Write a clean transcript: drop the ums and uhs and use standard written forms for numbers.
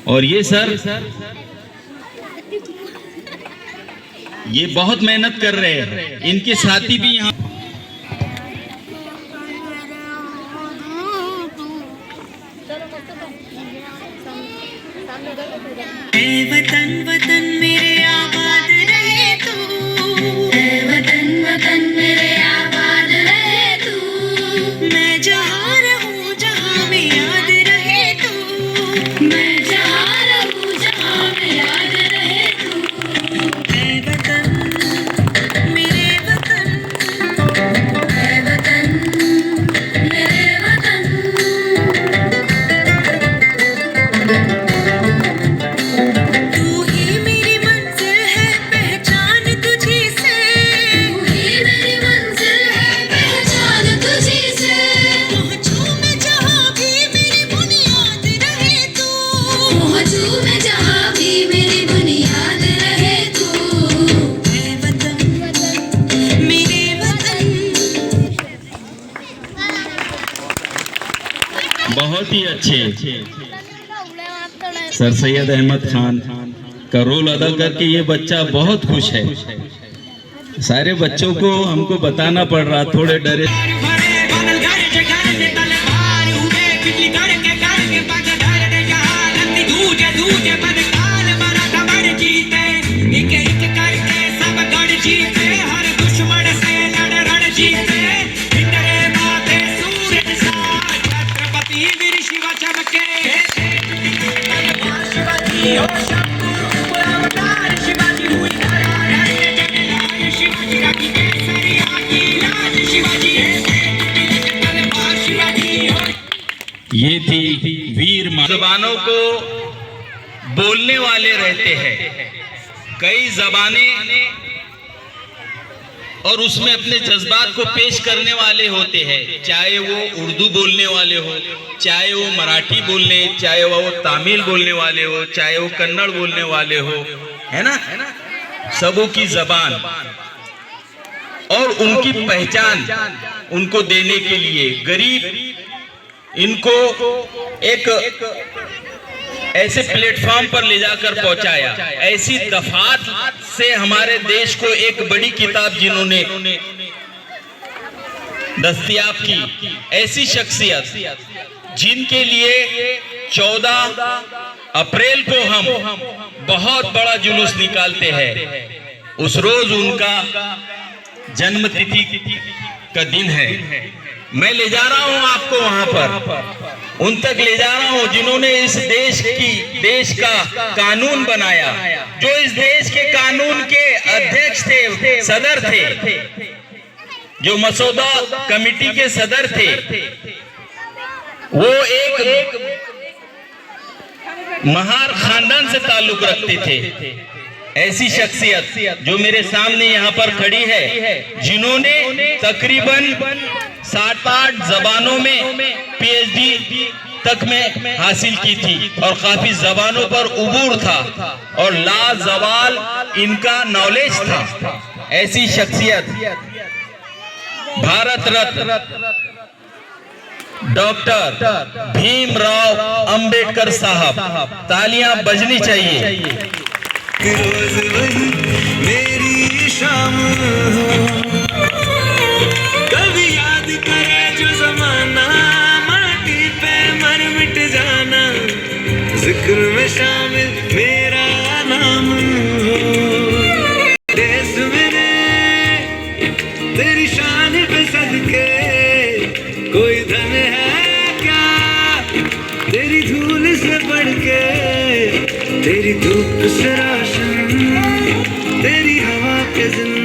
और ये सर ये बहुत मेहनत कर रहे हैं, इनके साथी भी यहाँ। वतन वतन मेरे आबाद रहे तू, वतन वतन मेरे आबाद रहे तू। मैं जहाँ रहूँ जहाँ में याद रहे तू, मैं जहाँ रहूँ जहाँ में याद रहे तू। ऐ वतन मेरे वतन, ऐ वतन मेरे वतन। बहुत ही अच्छे सर सैयद अहमद खान का रोल अदा करके ये बच्चा बहुत खुश है। सारे बच्चों को हमको बताना पड़ रहा, थोड़े डरे। ये थी वीर माँ। जबानों को बोलने वाले रहते हैं, कई जबानें, और उसमें अपने जज्बात को पेश करने वाले होते हैं। चाहे वो उर्दू बोलने वाले हो, चाहे वो मराठी बोलने, चाहे वो तमिल बोलने वाले हो, चाहे वो कन्नड़ बोलने वाले हो, है ना। सबों की जबान और उनकी पहचान उनको देने के लिए गरीब इनको एक ऐसे प्लेटफॉर्म पर ले जाकर पहुंचाया। ऐसी दफात से हमारे देश को एक बड़ी किताब जिन्होंने दस्तयाब की, ऐसी शख्सियत जिनके लिए 14 अप्रैल को हम बहुत बड़ा जुलूस निकालते हैं। उस रोज उनका जन्म तिथि का दिन है। मैं ले जा रहा हूं आपको वहां पर, उन तक ले जा रहा हूं जिन्होंने इस देश का कानून बनाया, जो इस देश के कानून के अध्यक्ष थे, सदर थे, जो मसौदा कमेटी के सदर थे। वो एक महार खानदान से ताल्लुक रखते थे। ऐसी शख्सियत जो मेरे सामने यहाँ पर खड़ी है, जिन्होंने तकरीबन 7-8 जबानों में पीएचडी तक में हासिल की थी और काफी जबानों पर उबूर था और लाजवाल इनका नॉलेज था। ऐसी शख्सियत भारत रत्न डॉक्टर भीमराव अंबेडकर साहब। तालियां बजनी चाहिए। रोज वही मेरी शाम हो, कभी याद करे जो जमाना, माटी पे मर मिट जाना, जिक्र में शामिल मेरा नाम हो। देश मेरे तेरी शान पे सदके, कोई धन है क्या तेरी धूल से बढ़ के, तेरी धूप से रोशन, तेरी हवा के जिंदगी।